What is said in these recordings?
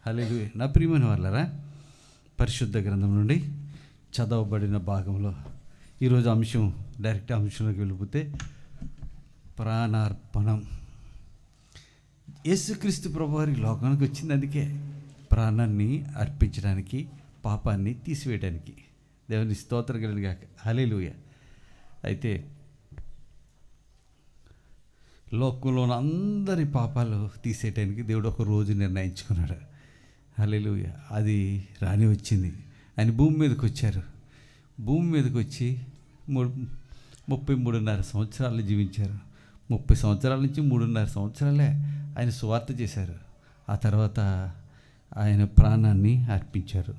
హల్లెలూయా. నా ప్రియమైన వాళ్ళరా, పరిశుద్ధ గ్రంథం నుండి చదవబడిన భాగంలో ఈరోజు అంశం డైరెక్ట్ అంశంలోకి వెళ్ళిపోతే ప్రాణార్పణం. యేసుక్రీస్తు ప్రభువారి లోకానికి వచ్చింది అందుకే, ప్రాణాన్ని అర్పించడానికి, పాపాన్ని తీసివేయడానికి. దేవుని స్తోత్రం కలుగును గాక. హల్లెలూయా. అయితే లోకంలోని అందరి పాపాలు తీసేయడానికి దేవుడు ఒక రోజు నిర్ణయించుకున్నాడు. హల్లెలూయా. అది రాని వచ్చింది. ఆయన భూమి మీదకి వచ్చారు. భూమి మీదకి వచ్చి 33.5 సంవత్సరాలు జీవించారు. 30 సంవత్సరాల నుంచి 3.5 సంవత్సరాలే ఆయన సువార్త చేశారు. ఆ తర్వాత ఆయన ప్రాణాన్ని అర్పించారు.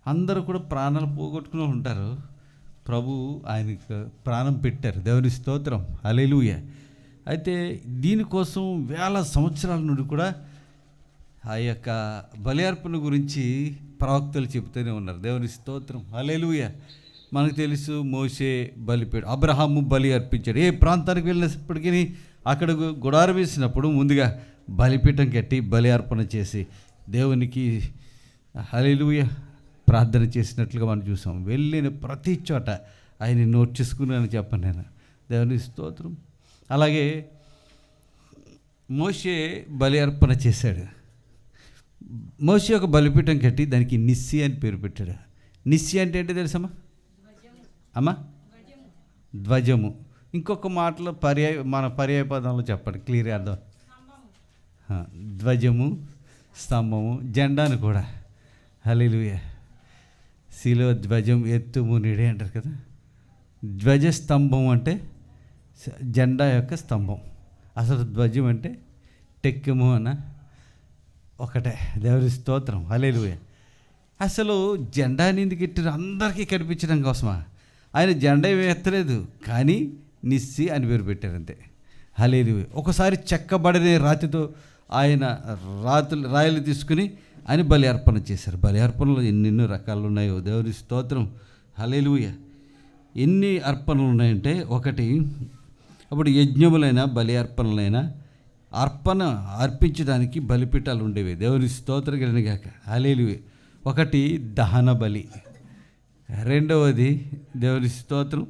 అందరూ కూడా ప్రాణాలు పోగొట్టుకుని ఉంటారు. ప్రభు ఆయనకు ప్రాణం పెట్టారు. దేవుని స్తోత్రం. హల్లెలూయా. అయితే దీనికోసం వేల సంవత్సరాల నుండి కూడా ఆ యొక్క బలి అర్పణ గురించి ప్రవక్తలు చెబుతూనే ఉన్నారు. దేవుని స్తోత్రం. హల్లెలూయా. మనకు తెలుసు, మోషే బలిపీఠం, అబ్రహాము బలి అర్పించాడు. ఏ ప్రాంతానికి వెళ్ళినప్పటికీ అక్కడ గుడారం వేసినప్పుడు ముందుగా బలిపీఠం కట్టి బలి అర్పణ చేసి దేవునికి హల్లెలూయా ప్రార్థన చేసినట్లుగా మనం చూసాం. వెళ్ళిన ప్రతి చోట ఆయన నోట్ చేసుకున్నానని చెప్పను నేను. దేవుని స్తోత్రం. అలాగే మోషే బలి అర్పణ చేశాడు. మోషే ఒక బలిపీఠం కట్టి దానికి నిస్సి అని పేరు పెట్టాడు. నిస్సి అంటే ఏంటి తెలుసమ్మా? అమ్మా, ధ్వజము. ఇంకొక మాటలో మన పర్యాయ పదంలో చెప్పండి, క్లియర్ అర్థం. ధ్వజము, స్తంభము, జెండాను కూడా. హల్లెలూయా. శిలో ధ్వజం ఎత్తుము నీడే అంటారు కదా. ధ్వజ స్తంభం అంటే జెండా యొక్క స్తంభం. అసలు ధ్వజం అంటే టెక్కము అన్న ఒకటే. దేవుని స్తోత్రం. హల్లెలూయా. అసలు జెండాని ఎందుకు ఎట్టారు? అందరికీ కనిపించడం కోసమా? ఆయన జెండా ఎత్తలేదు, కానీ నిస్సి అని పేరు పెట్టారు అంతే. హల్లెలూయా. ఒకసారి చెక్కబడిన రాతితో ఆయన రాయలు తీసుకుని ఆయన బలి అర్పణ చేశారు. బలి అర్పణలు ఎన్నెన్నో రకాలు ఉన్నాయో. దేవుని స్తోత్రం. హల్లెలూయా. ఎన్ని అర్పణలు ఉన్నాయంటే, ఒకటి అప్పుడు యజ్ఞములైనా బలి అర్పణలైనా అర్పించడానికి బలిపీఠాలు ఉండేవి. దేవుని స్తోత్రం కలిగిన గాక. హల్లెలూయా. ఒకటి దహన బలి, రెండవది దేవుని స్తోత్రం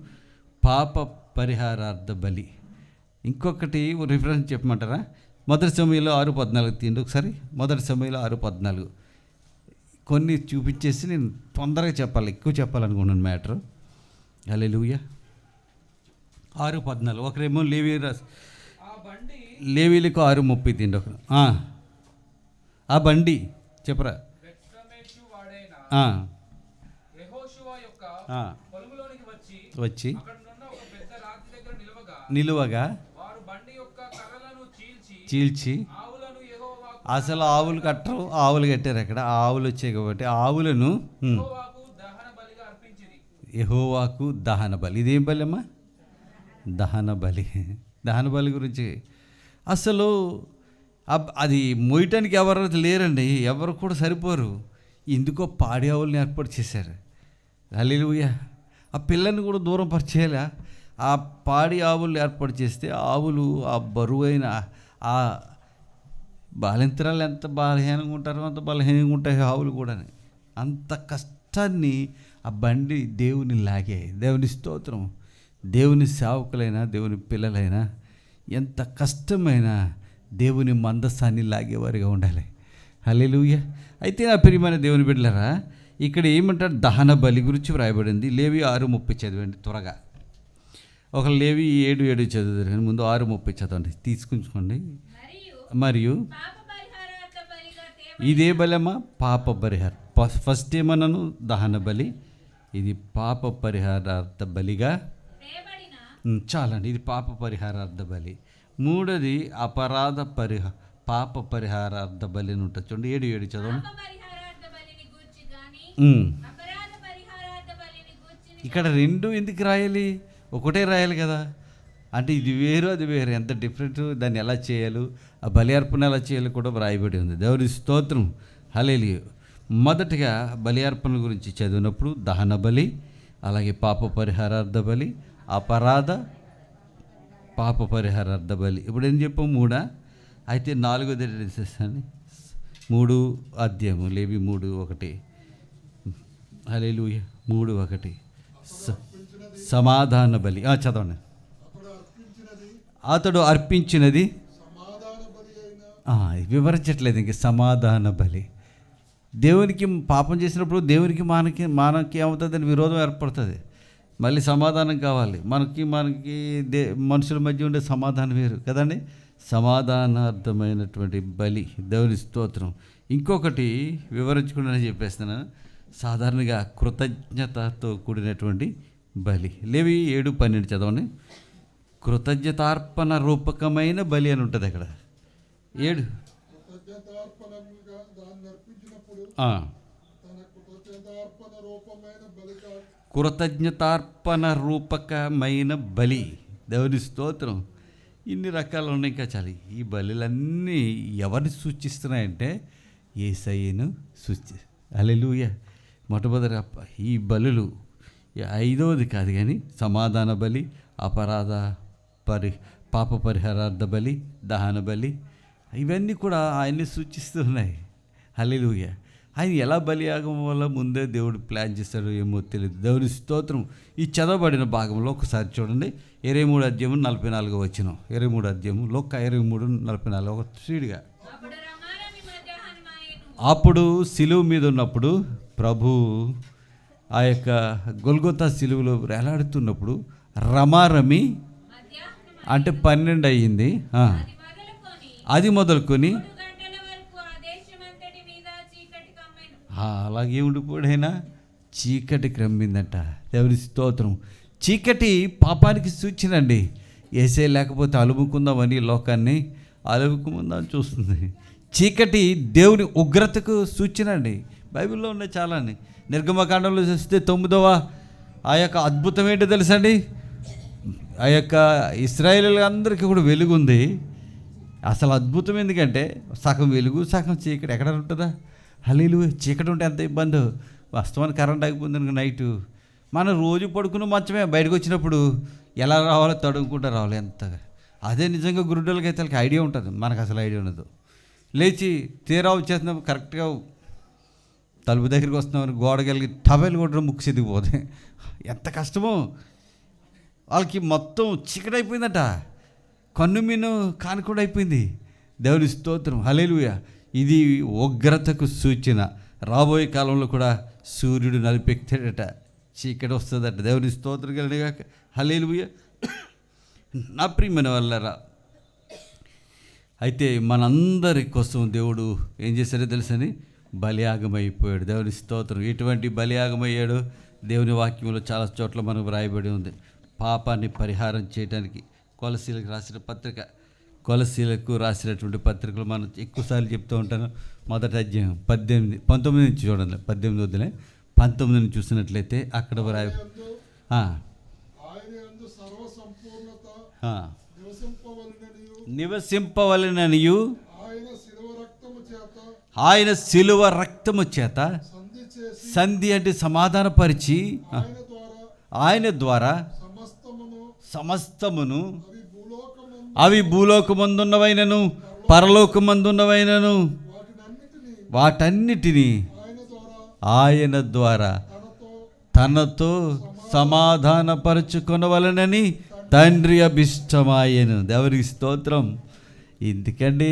పాప పరిహారార్థ బలి. ఇంకొకటి రిఫరెన్స్ చెప్పమంటారా? మొదటి సమయంలో 6:14 తీయండి ఒకసారి. మొదటి సమయంలో 6:14 కొన్ని చూపించేసి నేను తొందరగా చెప్పాలి, ఎక్కువ చెప్పాలనుకున్నాను మ్యాటర్. హల్లెలూయా. 6:14 ఒకరేమో లేవీలకు 6:30 తీయండి ఒకరు. ఆ బండి చెప్పరా. వచ్చి నిలువగా చీల్చి, అసలు ఆవులు కట్టరు, ఆవులు కట్టారు. అక్కడ ఆవులు వచ్చాయి కాబట్టి ఆవులను యెహోవాకు దహన బలి. ఇదేం బలి అమ్మా? దహన బలి. దహన బలి గురించి అసలు అది మోయటానికి ఎవరు లేరండి, ఎవరు కూడా సరిపోరు. ఎందుకో పాడి ఆవుల్ని ఏర్పాటు చేశారు. హల్లెలూయా. ఆ పిల్లని కూడా దూరం పరిచేయాలా? ఆ పాడి ఆవులు ఏర్పాటు చేస్తే ఆవులు ఆ బరువైన ఆ బాలింతరాలు ఎంత బలహీనంగా ఉంటారో అంత బలహీనంగా ఉంటాయి ఆవులు కూడా. అంత కష్టాన్ని ఆ బండి దేవుని లాగాయి. దేవుని స్తోత్రం. దేవుని సేవకులైనా దేవుని పిల్లలైనా ఎంత కష్టమైనా దేవుని మందసాన్ని లాగేవారిగా ఉండాలి. హల్లెలూయా. అయితే నా ప్రియమైన దేవుని బిడ్డలారా, ఇక్కడ ఏమంటారు? దహన బలి గురించి వ్రాయబడింది. లేవి 6:30 చదవండి త్వరగా. ఒక లేవి 7:7 చదువుతారు కానీ ముందు 6:30 చదవండి, తీసుకుంచుకోండి. మరియు ఇదే బలమ్మా? పాప పరిహార. ఫస్ట్ ఏమన్నాను? దహన బలి. ఇది పాప పరిహారార్థ బలిగా చాలండి. ఇది పాప పరిహారార్థ బలి. మూడోది అపరాధ పాప పరిహారార్థ బలి అని ఉంటుంది చూడండి. 7:7 చదవండి. ఇక్కడ రెండు ఎందుకు రాయాలి? ఒకటే రాయాలి కదా. అంటే ఇది వేరు అది వేరు, ఎంత డిఫరెంట్. దాన్ని ఎలా చేయాలి, ఆ బలి అర్పణ ఎలా చేయాలి కూడా రాయబడి ఉంది. దేవుని స్తోత్రం. హల్లెలూయా. మొదటగా బలి అర్పణ గురించి చదివినప్పుడు దహన బలి, అలాగే పాప పరిహారార్థ బలి, అపరాధ పాప పరిహారార్థ బలి. ఇప్పుడు ఏం చెప్పాము? 3. అయితే 4వ 3 లేవి 3:1. హల్లెలూయా. 3:1 సమాధాన బలి. చదవండి. అతడు అర్పించినది వివరించట్లేదు ఇంక. సమాధాన బలి. దేవునికి పాపం చేసినప్పుడు దేవునికి మనకి ఏమవుతుందని విరోధం ఏర్పడుతుంది. మళ్ళీ సమాధానం కావాలి. మనకి మనుషుల మధ్య ఉండే సమాధానం వేరు కదండి. సమాధానార్థమైనటువంటి బలి, దేవుని స్తోత్రం. ఇంకొకటి వివరించుకుంటే చెప్పేస్తున్నాను. సాధారణంగా కృతజ్ఞతతో కూడినటువంటి బలి. లేవి 7:12 చదవండి. కృతజ్ఞతార్పణ రూపకమైన బలి అని ఉంటుంది అక్కడ. 7 కృతజ్ఞతార్పణ రూపకమైన బలి. దేవుని స్తోత్రం. ఇన్ని రకాలు ఉన్నాయి ఇంకా చాలు. ఈ బలులన్నీ ఎవరిని సూచిస్తున్నాయంటే యేసయ్యను హల్లెలూయా. మొట్టమొదటి ఈ బలులు 5వది కాదు కానీ సమాధాన బలి, అపరాధ పాప పరిహారార్థ బలి, దహన బలి, ఇవన్నీ కూడా ఆయన్ని సూచిస్తున్నాయి. హల్లెలూయా. ఆయన ఎలా బలియాగం వల్ల ముందే దేవుడు ప్లాన్ చేస్తాడో ఏమో తెలియదు. దేవుని స్తోత్రం. ఈ చదవబడిన భాగంలో ఒకసారి చూడండి. 23:44 23 లోక 23:44 ఒక స్పీడ్గా. అప్పుడు సిలువ మీద ఉన్నప్పుడు ప్రభు ఆ యొక్క గొల్గొతా సిలువలో వేలాడుతున్నప్పుడు రమారమి అంటే 12 అయ్యింది. అది మొదలుకొని అలాగే ఉండిపోడైనా చీకటి క్రమ్మిందంట. దేవుని స్తోత్రం. చీకటి పాపానికి సూచనండి. ఏసే లేకపోతే అలుముకుందామని లోకాన్ని అలుముకుందామని చూస్తుంది. చీకటి దేవుని ఉగ్రతకు సూచనండి. బైబిల్లో ఉన్నాయి చాలాని. నిర్గమకాండంలో చూస్తే 9వ ఆ యొక్క అద్భుతం ఏంటో తెలుసండి. ఆ యొక్క ఇశ్రాయేలీయులందరికీ కూడా వెలుగు ఉంది. అసలు అద్భుతం ఎందుకంటే సగం వెలుగు సగం చీకటి ఎక్కడ ఉంటుందా? హల్లెలూయా. చీకటి ఉంటే ఎంత ఇబ్బందో. వాస్తవానికి కరెంట్ ఆగిపోయింది నైటు. మనం రోజు పడుకున్న మంచమే, బయటకు వచ్చినప్పుడు ఎలా రావాలో తడుముకుంటూ రావాలి ఎంతగా. అదే నిజంగా గురుడులకి అయితే వాళ్ళకి ఐడియా ఉంటుంది, మనకు అసలు ఐడియా ఉండదు. లేచి తీరా వచ్చేస్తున్నాం, కరెక్ట్గా తలుపు దగ్గరికి వస్తున్నామని గోడగలిగి టబైలు కొట్టడం ముక్కు చెదిగిపోతే ఎంత కష్టమో. వాళ్ళకి మొత్తం చీకటి అయిపోయిందట. కన్ను మీను కానుకుండా అయిపోయింది. దేవుని స్తోత్రం. హల్లెలూయా. ఇది ఉగ్రతకు సూచన. రాబోయే కాలంలో కూడా సూర్యుడు నలిపెక్తాడట, చీకటి వస్తుందట. దేవుని స్తోత్రం కలిగిన హల్లెలూయా. నా ప్రియమైన వాళ్ళరా, అయితే మనందరి కోసం దేవుడు ఏం చేశాడో తెలుసని బలియాగమైపోయాడు. దేవుని స్తోత్రం. ఎటువంటి బలియాగమయ్యాడు దేవుని వాక్యంలో చాలా చోట్ల మనకు వ్రాయబడి ఉంది. పాపాన్ని పరిహారం చేయడానికి కొలసీలకు రాసినటువంటి పత్రికలు మనం ఎక్కువసార్లు చెప్తూ ఉంటాను. మొదటి అధ్యాయం 19 నుంచి చూడండి. 18 వద్దులే, 19 చూసినట్లయితే అక్కడ నివసింపవలెననియు ఆయన శిలువ రక్తము చేత సంధి అంటే సమాధానపరిచి ఆయన ద్వారా సమస్తమును అవి భూలోకమందున్నవైనను పరలోకమందున్నవైనను వాటన్నిటినీ ఆయన ద్వారా తనతో సమాధానపరచుకొనవలెనని తండ్రి అభిష్టమాయను. దేవునికి స్తోత్రం. ఎందుకండి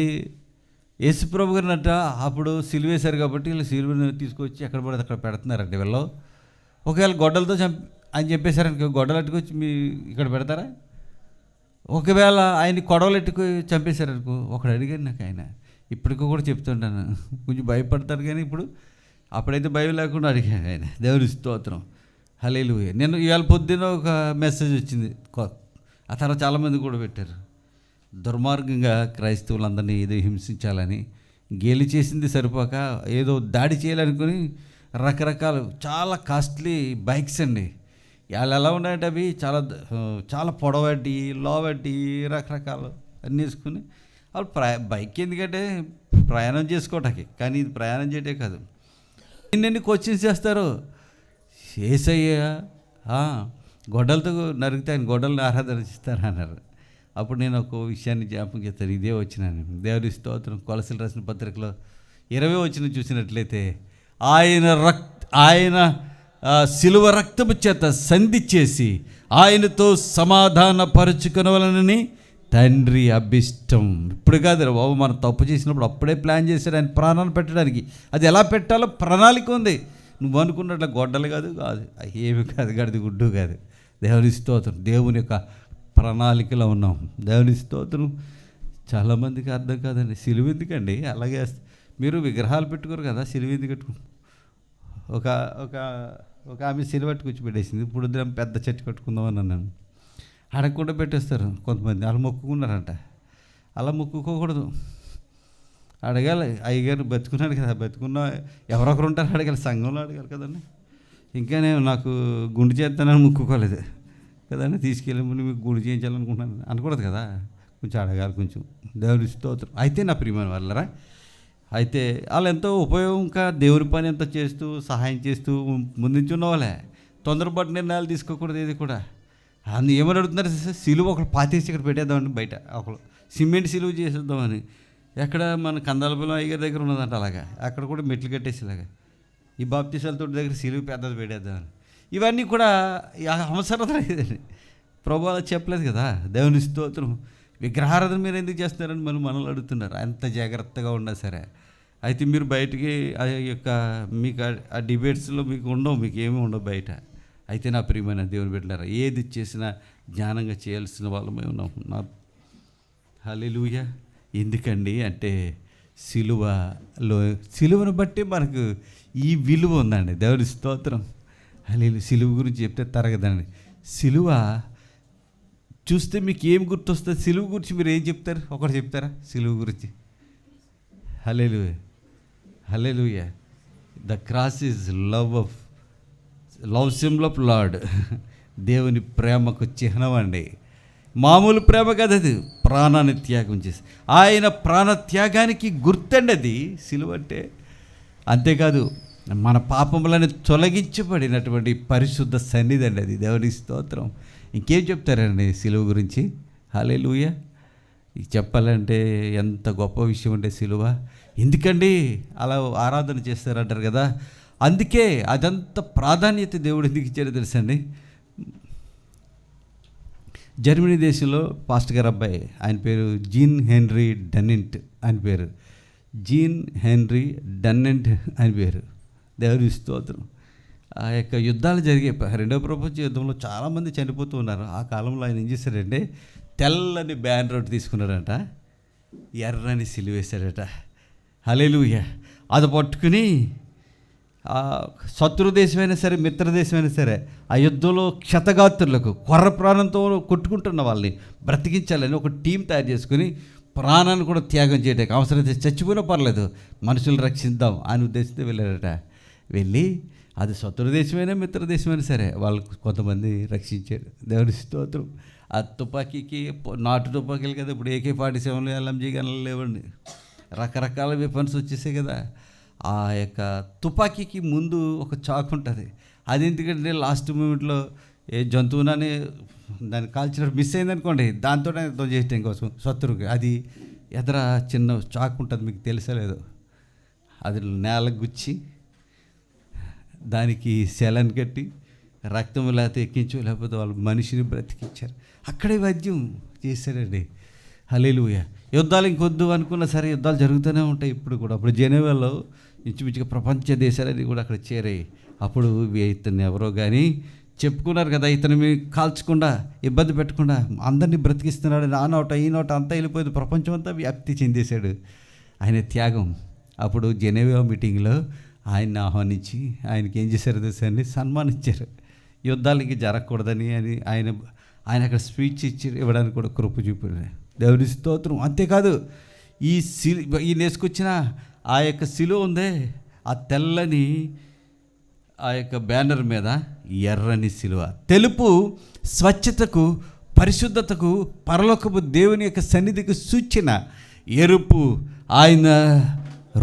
యేసుప్రభు గారినట అప్పుడు సిలువేశారు కాబట్టి వీళ్ళు సిలువను తీసుకొచ్చి ఎక్కడ పడితే అక్కడ పెడుతున్నారండి. వీళ్ళు ఒకవేళ గొడ్డలతో అని చెప్పేశారనుకో, గొడ్డలు అట్టుకొచ్చి మీ ఇక్కడ పెడతారా? ఒకవేళ ఆయన్ని కొడవలు ఎట్టుకు చంపేశారనుకో, ఒకడు అడిగాడు నాకు, ఆయన ఇప్పటికీ కూడా చెప్తుంటాను, కొంచెం భయపడతారు కానీ ఇప్పుడు అప్పుడైతే భయం లేకుండా అడిగాను ఆయన. దేవుని స్తోత్రం. హల్లెలూయా. నేను ఇవాళ పొద్దున్న ఒక మెసేజ్ వచ్చింది, ఆ తర్వాత చాలామంది కూడా పెట్టారు. దుర్మార్గంగా క్రైస్తవులందరినీ ఏదో హింసించాలని, గేలి చేసింది సరిపోక ఏదో దాడి చేయాలనుకుని రకరకాల చాలా కాస్ట్లీ బైక్స్ అండి. వాళ్ళు ఎలా ఉన్నాయంటే అవి చాలా పొడవటి లోవటి రకరకాలు అన్నీ వేసుకుని వాళ్ళు బైక్ ఎందుకంటే ప్రయాణం చేసుకోవటానికి, కానీ ఇది ప్రయాణం చేయటే కాదు. ఎన్ని క్వశ్చన్స్ చేస్తారు. యేసయ్య గొడ్డలతో నరికితే ఆయన గొడ్డలను ఆరాధన ఇస్తారు అన్నారు. అప్పుడు నేను ఒక విషయాన్ని జ్ఞాపకం చేస్తాను. ఇదే వచ్చినాను. దేవుని స్తోత్రం. కొలసీలు రాసిన పత్రికలో 20వ వచనం చూసినట్లయితే ఆయన శిలువ రక్తము చేత సంధి చేసి ఆయనతో సమాధాన పరుచుకొనవలనని తండ్రి అభిష్టం. ఇప్పుడు కాదు బాబు, మనం తప్పు చేసినప్పుడు అప్పుడే ప్లాన్ చేశాడు ఆయన ప్రాణాలు పెట్టడానికి. అది ఎలా పెట్టాలో ప్రణాళిక ఉంది. నువ్వు అనుకున్నట్లు గొడ్డలు కాదు ఏమి కాదు, గడిది గుడ్డు కాదు. దేవుని స్తోత్రం. దేవుని యొక్క ప్రణాళికలో ఉన్నాం. దేవుని స్తోత్రం. చాలామందికి అర్థం కాదండి. సిలువ ఎందుకండి అలాగే మీరు విగ్రహాలు పెట్టుకోరు కదా, సిలువ ఎందుకు కట్టుకో. ఒక ఆమె సిలువ కూర్చోబెట్టేసింది. ఇప్పుడు పెద్ద చెట్టు కట్టుకుందామని అన్నాను. అడగకుండా పెట్టేస్తారు కొంతమంది. అలా మొక్కుకున్నారంట. అలా మొక్కుకోకూడదు, అడగాలి. అయ్యగారు బతుకున్నాడు కదా, బతుకున్న ఎవరొకరు ఉంటారు అడగాలి, సంఘంలో అడగాలి కదండి. ఇంకా నేను నాకు గుండు చేస్తానని మొక్కుకోలేదు కదండి, తీసుకెళ్ళి మీకు గుండు చేయించాలనుకుంటున్నాను అనకూడదు కదా, కొంచెం అడగాలి కొంచెం. దేవుని స్తోత్రం. అయితే నా ప్రియమైన వాళ్ళరా, అయితే వాళ్ళు ఎంతో ఉపయోగంగా దేవుని పని ఎంతో చేస్తూ సహాయం చేస్తూ ముందుంచున్న వాళ్ళే. తొందరపాటు నిర్ణయాలు తీసుకోకూడదు. ఇది కూడా ఏమని అడుగుతున్నారు, సిలువ ఒకరు పాతేసి ఇక్కడ పెట్టేద్దామని, బయట ఒకరు సిమెంట్ సిలువ చేసేద్దామని. ఎక్కడ మన కందాలపల్లి అయ్యగారి దగ్గర ఉన్నదంట అలాగా, అక్కడ కూడా మెట్లు కట్టేసేలాగా ఈ బాప్తీసాల తోటి దగ్గర సిలువ పెద్దది పెట్టేద్దామని. ఇవన్నీ కూడా అవసరం లేదండి. ప్రభు అలా చెప్పలేదు కదా. దేవుని స్తోత్రం. విగ్రహారాధన మీరు ఎందుకు చేస్తున్నారని మనల్ని అడుగుతున్నారు. అంత జాగ్రత్తగా ఉన్నా సరే. అయితే మీరు బయటికి ఆ యొక్క మీకు ఆ డిబేట్స్లో మీకు ఉండవు, మీకు ఏమీ ఉండవు బయట. అయితే నా ప్రియమైన దేవుని బిడ్డలారా, ఏది చేసినా జ్ఞానంగా చేయాల్సిన వాళ్ళమే ఉన్నాం. హల్లెలూయా. ఎందుకండి అంటే సిలువను బట్టి మనకు ఈ విలువ ఉందండి. దేవుని స్తోత్రం. హల్లెలూయా. సిలువ గురించి చెప్తే తరగదండి. సిలువ చూస్తే మీకు ఏం గుర్తొస్తుంది? సిలువ గురించి మీరు ఏం చెప్తారు? ఒకటి చెప్తారా సిలువ గురించి? హల్లెలూయా, హల్లెలూయా. The cross is love symbol of lord. దేవుని ప్రేమకు చిహ్నం అండి. మామూలు ప్రేమ కదా, అది ప్రాణాన్ని త్యాగం చేసి ఆయన ప్రాణ త్యాగానికి గుర్తండి అది సిలువ అంటే. అంతేకాదు మన పాపములను తొలగించబడినటువంటి పరిశుద్ధ సన్నిధి అండి అది. దేవుని స్తోత్రం. ఇంకేం చెప్తారండి సిలువ గురించి? హల్లెలూయా. చెప్పాలంటే ఎంత గొప్ప విషయం అంటే సిలువ. ఎందుకండి అలా ఆరాధన చేస్తారంటారు కదా, అందుకే అదంత ప్రాధాన్యత దేవుడు ఎందుకు ఇచ్చారో తెలుసండి. జర్మనీ దేశంలో పాస్టర్ గారు అబ్బాయి, ఆయన పేరు జీన్ హెన్రీ డన్నెంట్, ఆయన పేరు జీన్ హెన్రీ డన్నెంట్ ఆయన పేరు. దేవుని స్తోత్రం. ఆ యొక్క యుద్ధాలు జరిగాయి. రెండవ ప్రపంచ యుద్ధంలో చాలామంది చనిపోతూ ఉన్నారు. ఆ కాలంలో ఆయన ఏం చేశాడంటే తెల్లని బ్యానర్ ఒకటి తీసుకున్నాడంట, ఎర్రని సిలువేశాడట. హల్లెలూయా. అది పట్టుకుని శత్రు దేశమైనా సరే మిత్ర దేశమైనా సరే ఆ యుద్ధంలో క్షతగాత్రులకు కొర్ర ప్రాణంతో కొట్టుకుంటున్న వాళ్ళని బ్రతికించాలని ఒక టీం తయారు చేసుకుని ప్రాణాన్ని కూడా త్యాగం చేయడానికి, అవసరమైతే చచ్చిపోయినా పర్లేదు మనుషులు రక్షిద్దాం అని ఉద్దేశంతో వెళ్ళారట. వెళ్ళి అది శత్రు దేశమైనా మిత్ర దేశమైనా సరే వాళ్ళు కొంతమంది రక్షించారు. దేవుని స్తోత్రం. ఆ తుపాకీకి నాటు తుపాకీలు కదా, ఇప్పుడు AK-47 LMG గన్లు లేవండి, రకరకాల వెపన్స్ వచ్చేసాయి కదా. ఆ యొక్క తుపాకీకి ముందు ఒక చాకు ఉంటుంది. అది ఎందుకంటే లాస్ట్ మూమెంట్లో ఏ జంతువునని దాన్ని కాల్చినప్పుడు మిస్ అయిందనుకోండి, దాంతో యుద్ధం చేయటం కోసం శత్రువుకి అది ఎదర చిన్న చాకు ఉంటుంది, మీకు తెలుసలేదు. అది నేలకు గుచ్చి దానికి సెలన్ కట్టి రక్తం లేకపోతే ఎక్కించు, లేకపోతే వాళ్ళు మనిషిని బ్రతికించారు. అక్కడే వైద్యం చేశారండి. హల్లెలూయా. యుద్ధాలు ఇంకొద్దు అనుకున్నా సరే యుద్ధాలు జరుగుతూనే ఉంటాయి ఇప్పుడు కూడా. అప్పుడు జెనీవాలో ఇంచుమించుగా ప్రపంచ దేశాలన్నీ కూడా అక్కడ చేరాయి. అప్పుడు ఇతను ఎవరో కానీ చెప్పుకున్నారు కదా, ఇతను మీరు కాల్చకుండా ఇబ్బంది పెట్టకుండా అందరినీ బ్రతికిస్తున్నాడు, ఆ నోట ఈ నోట అంతా వెళ్ళిపోయింది, ప్రపంచం అంతా వ్యాప్తి చెందేశాడు ఆయన త్యాగం. అప్పుడు జెనీవా మీటింగ్లో ఆయన్ని ఆహ్వానించి ఆయనకి ఏం చేశారు తెలుసా అండి, సన్మానించారు. యుద్ధాలకి జరగకూడదని అని ఆయన అక్కడ స్పీచ్ ఇవ్వడానికి కూడా కృప చూపారు. దేవుని స్తోత్రం. అంతేకాదు ఈ నేసుకొచ్చిన ఆ యొక్క శిలువ ఉందే, ఆ తెల్లని ఆ యొక్క బ్యానర్ మీద ఎర్రని శిలువ. తెలుపు స్వచ్ఛతకు, పరిశుద్ధతకు, పరలోకపు దేవుని యొక్క సన్నిధికి సూచన. ఎరుపు ఆయన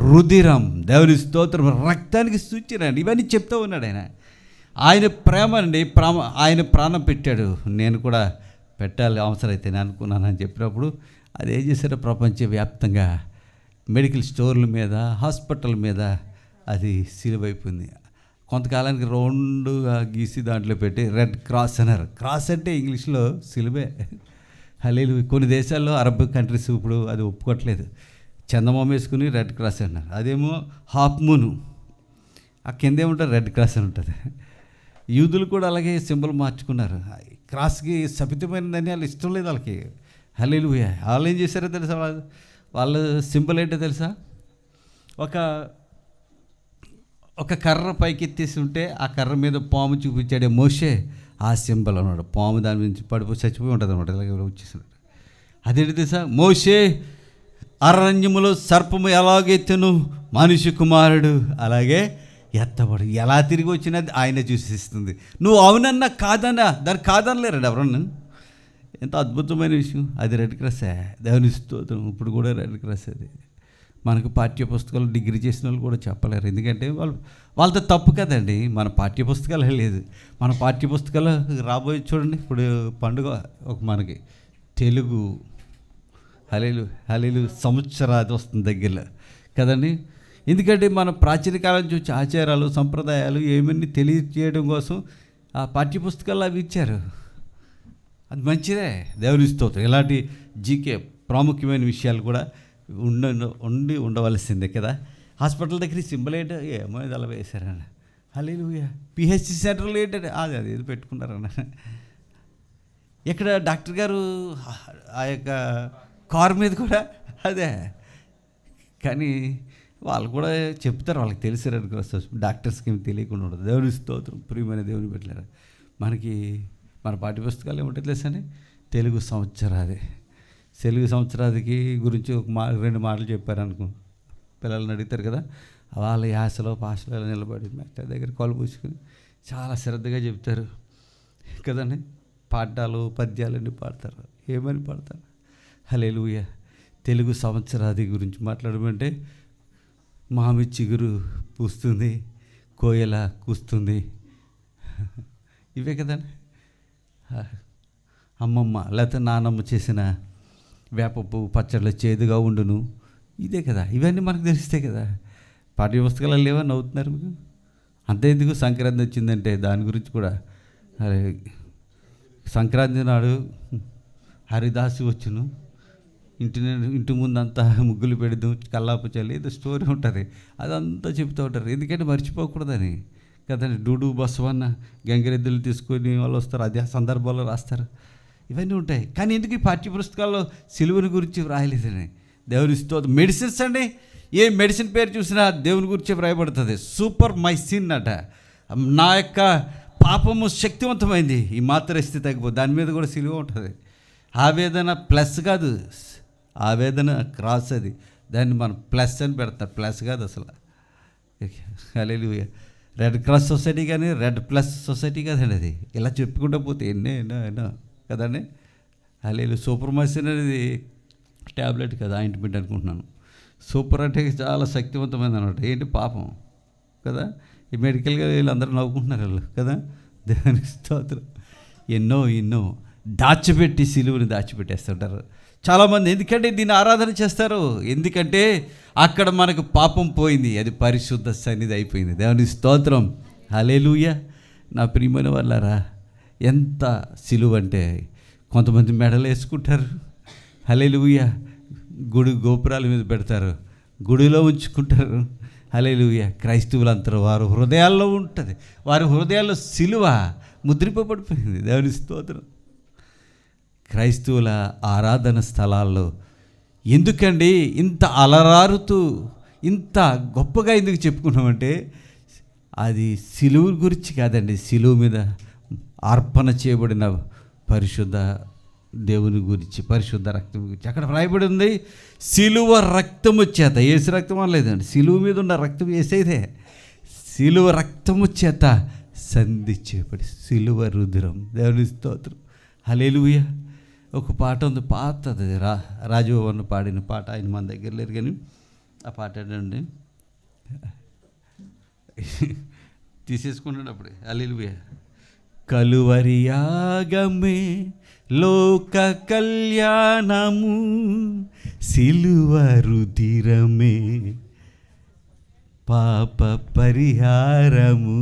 రుధిరం, దేవుని స్తోత్రం, రక్తానికి సూచన అండి. ఇవన్నీ చెప్తూ ఉన్నాడు ఆయన ప్రేమ అండి. ఆయన ప్రాణం పెట్టాడు, నేను కూడా పెట్టాలి అవసరమైతే నేను అనుకున్నానని చెప్పినప్పుడు అది ఏం చేశారో ప్రపంచవ్యాప్తంగా మెడికల్ స్టోర్ల మీద, హాస్పిటల్ మీద అది సిలువైపోయింది. కొంతకాలానికి రౌండ్గా గీసి దాంట్లో పెట్టి రెడ్ క్రాస్ అన్నారు. క్రాస్ అంటే ఇంగ్లీష్లో సిలువే. హల్లెలూయా. కొన్ని దేశాల్లో అరబ్ కంట్రీస్ ఇప్పుడు అది ఒప్పుకోవట్లేదు. చందమామ వేసుకుని రెడ్ క్రాస్ అన్నారు. అదేమో హాఫ్ మూను, ఆ కిందేముంటారు రెడ్ క్రాస్ అని ఉంటుంది. యూదులు కూడా అలాగే సింబల్ మార్చుకున్నారు. క్రాస్కి సపితమైనదని వాళ్ళు ఇష్టం లేదు వాళ్ళకి. హల్లెలూయా. వాళ్ళు ఏం చేశారో తెలుసా? వాళ్ళ సింబల్ ఏంటో తెలుసా? ఒక కర్ర పైకెత్తేసి ఉంటే ఆ కర్ర మీద పాము చూపించాడే మోషే, ఆ సింబల్ అన్నాడు. పాము దాని నుంచి పడిపోయి చచ్చిపోయి ఉంటుంది అనమాట. ఇలాగే వచ్చేసినాడు. అదేంటి తెలుసా? మోషే అరణ్యములో సర్పము ఎలాగెత్తెను, మనిషి కుమారుడు అలాగే ఎత్తబడు. ఎలా తిరిగి వచ్చినది ఆయన చూసిస్తుంది. నువ్వు అవునన్నా కాదన్నా దాన్ని కాదనలేరండి ఎవరన్నా. ఎంత అద్భుతమైన విషయం. అది రెడ్ క్రాసే. దేవుని స్తోత్రం. ఇప్పుడు కూడా రెడ్ క్రాస్ అది. మనకు పాఠ్య పుస్తకాలు డిగ్రీ చేసిన వాళ్ళు కూడా చెప్పలేరు. ఎందుకంటే వాళ్ళతో తప్పు కదండి. మన పాఠ్య పుస్తకాలు లేదు. మన పాఠ్య పుస్తకాలు రాబోయే చూడండి. ఇప్పుడు పండుగ మనకి తెలుగు హల్లెలూయా సంవత్సరాది వస్తుంది దగ్గరలో కదండి. ఎందుకంటే మన ప్రాచీన కాలం నుంచి ఆచారాలు సంప్రదాయాలు ఏమన్నీ తెలియజేయడం కోసం ఆ పాఠ్యపుస్తకాలు అవి ఇచ్చారు. అది మంచిదే. దేవుని స్తోత్రం. ఇలాంటి జీకే ప్రాముఖ్యమైన విషయాలు కూడా ఉండవలసిందే కదా. హాస్పిటల్ దగ్గర సింబల్ ఏంటో ఏమో ఇది అలా వేశారన్న. హల్లెలూయా. పిహెచ్సి సెంటర్లో ఏంటంటే అది ఏదో పెట్టుకున్నారన్న. ఇక్కడ డాక్టర్ గారు ఆ యొక్క కారు మీద కూడా అదే. కానీ వాళ్ళు కూడా చెప్తారు, వాళ్ళకి తెలిసారు అనుకో. డాక్టర్స్కి ఏమి తెలియకుండా ఉండదు. దేవుని స్తోత్రం. ప్రియమైన దేవుని పెట్టలేరు. మనకి మన పాఠ్యపుస్తకాలు ఏముంటుంది తెలుసండి? తెలుగు సంవత్సరాదికి గురించి రెండు మాటలు చెప్పారనుకో. పిల్లల్ని అడుగుతారు కదా, వాళ్ళ యాసలో భాషలో నిలబడి మెట్ట దగ్గర కాలు పూసుకుని చాలా శ్రద్ధగా చెప్తారు కదండి. పాఠాలు పద్యాలన్నీ పాడతారు. ఏమని పాడతారు? హల్లెలూయా. తెలుగు సంవత్సరాది గురించి మాట్లాడమంటే మామి చిగురు పూస్తుంది, కోయల కూస్తుంది, ఇవే కదండి. అమ్మమ్మ లేకపోతే నానమ్మ చేసిన వేపపు పచ్చళ్ళు చేదుగా ఉండును, ఇదే కదా. ఇవన్నీ మనకు తెలుస్తాయి కదా. పాఠ్య పుస్తకాలు లేవని నవ్వుతున్నారు మీకు. అంతేందుకు సంక్రాంతి వచ్చిందంటే దాని గురించి కూడా, అరే సంక్రాంతి నాడు హరిదాసు వచ్చును, ఇంటి ముందంతా ముగ్గులు పెడదు, కల్లాపు చల్లి ఏదో స్టోరీ ఉంటుంది. అదంతా చెప్తూ ఉంటారు. ఎందుకంటే మర్చిపోకూడదని కదండి. డూడు బసవన్న గంగిరెద్దులు తీసుకొని వాళ్ళు వస్తారు. అదే సందర్భాల్లో రాస్తారు. ఇవన్నీ ఉంటాయి. కానీ ఎందుకు ఈ పాఠ్య పుస్తకాల్లో సిలువని గురించి వ్రాయలేదని? దేవుని స్తోత్రం. మెడిసిన్స్ అండి, ఏ మెడిసిన్ పేరు చూసినా దేవుని గురించి వ్రాయబడుతుంది. సూపర్ మై సిన్ అట, నా యొక్క పాపము శక్తివంతమైంది, ఈ మాత్ర స్థితి తగ్గిపోతుంది. దాని మీద కూడా సిలువ ఉంటుంది. ఆవేదన ప్లస్ కాదు, ఆవేదన క్రాస్. అది దాన్ని మనం ప్లస్ అని పెడతారు. ప్లస్ కాదు అసలు. హల్లెలూయా. రెడ్ క్రాస్ సొసైటీ కానీ రెడ్ ప్లస్ సొసైటీ కదండి అది. ఇలా చెప్పుకుంటూ పోతే ఎన్నో కదండి. హల్లెలూయా. సూపర్ మైసిన్ అనేది ట్యాబ్లెట్ కదా, ఆయింట్మెంట్ అనుకుంటున్నాను. సూపర్ అంటే చాలా శక్తివంతమైనది అనమాట. ఏంటి పాపం కదా. ఈ మెడికల్గా వీళ్ళందరూ నవ్వుకుంటున్నారు వాళ్ళు కదా. దేవుని స్తోత్రం. ఎన్నో దాచిపెట్టి సిలువని దాచిపెట్టేస్తుంటారు చాలామంది. ఎందుకంటే దీన్ని ఆరాధన చేస్తారు. ఎందుకంటే అక్కడ మనకు పాపం పోయింది, అది పరిశుద్ధ సన్నిధి అయిపోయింది. దేవుని స్తోత్రం. హల్లెలూయా. నా ప్రియమైన వాళ్ళారా, ఎంత సిలువ అంటే కొంతమంది మెడలు వేసుకుంటారు. హల్లెలూయా. గుడి గోపురాల మీద పెడతారు, గుడిలో ఉంచుకుంటారు. హల్లెలూయా. క్రైస్తవులంతా వారు హృదయాల్లో ఉంటుంది. వారి హృదయాల్లో సిలువ ముద్రింపబడిపోయింది. దేవుని స్తోత్రం. క్రైస్తవుల ఆరాధన స్థలాల్లో ఎందుకండి ఇంత అలరారుతూ ఇంత గొప్పగా ఎందుకు చెప్పుకున్నామంటే, అది సిలువ గురించి కాదండి. సిలువ మీద అర్పణ చేయబడిన పరిశుద్ధ దేవుని గురించి, పరిశుద్ధ రక్తం గురించి అక్కడ వ్రాయబడి ఉంది. సిలువ రక్తము చేత, ఏసు రక్తం అనలేదండి, సిలువ మీద ఉన్న రక్తం వేసేదే. సిలువ రక్తము చేత సంధి చేయబడి సిలువ రుధిరం. దేవుని స్తోత్రం. హల్లెలూయా. ఒక పాట ఉంది, పాతది, రాజభవన్ పాడిన పాట. ఆయన మన దగ్గర లేరు కానీ ఆ పాట ఏంటండి తీసేసుకున్నాడు అప్పుడే. హల్లెలూయా. కలువరి యాగమే లోక కళ్యాణము, సిలువ రుధిరమే పాప పరిహారము.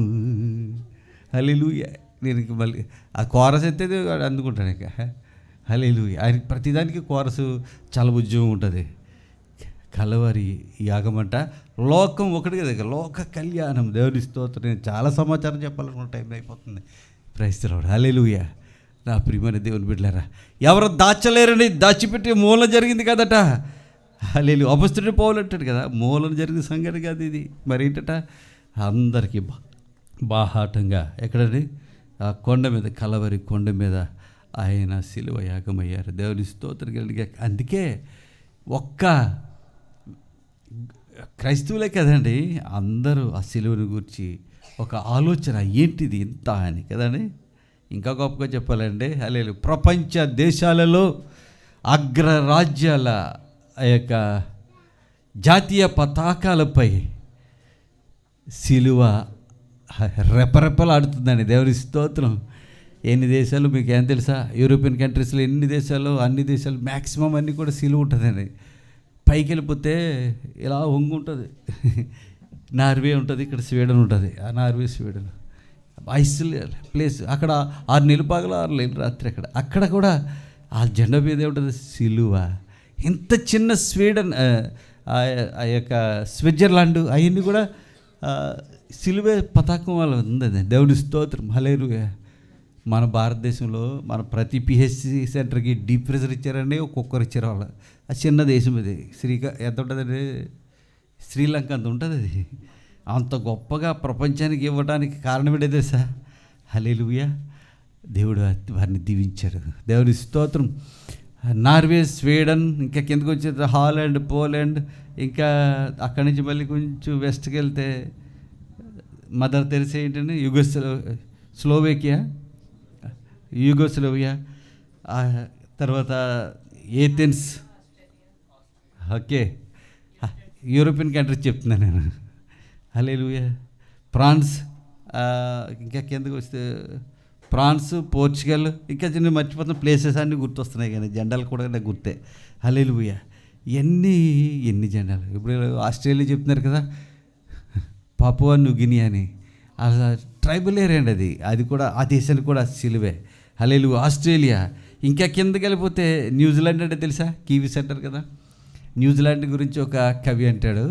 హల్లెలూయా. నేను మళ్ళీ ఆ కోరస్ ఎత్తేది అందుకుంటాను ఇక. హల్లెలూయా. ఆయనకి ప్రతిదానికి కోరసు చాలా ఉద్యోగం ఉంటుంది. కలవరి యాగమంట లోకం ఒకటి కదా, లోక కళ్యాణం. దేవుని స్తోత్రం. నేను చాలా సమాచారం చెప్పాలనుకున్న టైం అయిపోతుంది. Praise the lord. హల్లెలూయా. నా ప్రియమైన దేవుని బిడ్డలారా, ఎవరు దాచలేరని దాచిపెట్టి మూలన జరిగింది కదట. హల్లెలూయా. అపొస్తలుడైన పౌలు అంటాడు కదా, మూలన జరిగిన సంగతి కాదు ఇది. మరి ఏంటట, అందరికీ బాహాటంగా ఎక్కడండి, ఆ కొండ మీద, కలవరి కొండ మీద ఆయన సిలువ యాగమయ్యారు. దేవుని స్తోత్రం కలిగి. అందుకే ఒక్క క్రైస్తవులే కదండి, అందరూ ఆ సిలువను గురించి ఒక ఆలోచన, ఏంటిది ఇంత అని కదండి. ఇంకా గొప్పగా చెప్పాలంటే హల్లెలూయా, ప్రపంచ దేశాలలో అగ్రరాజ్యాల ఆ యొక్క జాతీయ పతాకాలపై సిలువ రెపరెపలాడుతుందండి. దేవుని స్తోత్రం. ఎన్ని దేశాలు మీకు ఏం తెలుసా, యూరోపియన్ కంట్రీస్లో ఎన్ని దేశాలు, అన్ని దేశాలు మ్యాక్సిమం అన్నీ కూడా సిలువ ఉంటుందండి. పైకి వెళ్ళిపోతే ఇలా వంగు ఉంటుంది. నార్వే ఉంటుంది, ఇక్కడ స్వీడన్ ఉంటుంది. ఆ నార్వే స్వీడన్ ఐస్లాండ్ ప్లేస్, అక్కడ 6 నెలలు పగలు 6 నెలలు రాత్రి. అక్కడ కూడా ఆ జెండా మీద ఉంటుంది సిలువ. ఇంత చిన్న స్వీడన్, ఆ యొక్క స్విట్జర్లాండ్, అవన్నీ కూడా సిలువే పతాకం వల్ల ఉందండి. దేవుని స్తోత్రం. హల్లెలూయా. మన భారతదేశంలో మన ప్రతి పిహెచ్సి సెంటర్కి డీప్ ఫ్రీజర్ ఇచ్చారండి, ఒక్కొక్కరు ఇచ్చారు. వాళ్ళు ఆ చిన్న దేశం ఇది. ఎంత ఉంటుందండి, శ్రీలంక అంత ఉంటుంది అది. అంత గొప్పగా ప్రపంచానికి ఇవ్వడానికి కారణం ఏంటో తెలుసా? హల్లెలూయా. దేవుడు వారిని దీవించారు. దేవుని స్తోత్రం. నార్వే, స్వీడన్, ఇంకా కిందకు వచ్చేది హాలాండ్, పోలాండ్, ఇంకా అక్కడి నుంచి మళ్ళీ కొంచెం వెస్ట్కి వెళ్తే మదర్ తెరిసే ఏంటంటే స్లోవేకియా, యూగోస్లోవియా, తర్వాత ఏథెన్స్. ఓకే, యూరోపియన్ కంట్రీస్ చెప్తున్నాను నేను. హల్లెలూయా. ఫ్రాన్స్, ఇంకా కిందకు వస్తే ఫ్రాన్స్, పోర్చుగల్, ఇంకా చిన్న మర్చిపోతున్న ప్లేసెస్ అన్నీ గుర్తొస్తున్నాయి, కానీ జెండాలు కూడా నాకు గుర్తే. హల్లెలూయా. ఎన్ని జెండాలు. ఇప్పుడు ఆస్ట్రేలియా చెప్తున్నారు కదా, పాపువా న్యూగిని అని, అలా ట్రైబల్ ఏరియా అండి అది కూడా, ఆ దేశానికి కూడా సిలువే. హల్లెలూయా. ఆస్ట్రేలియా, ఇంకా కిందకి వెళ్ళిపోతే న్యూజిలాండ్ అంటే తెలుసా, కివీస్ అంటారు కదా. న్యూజిలాండ్ గురించి ఒక కవి అంటాడు,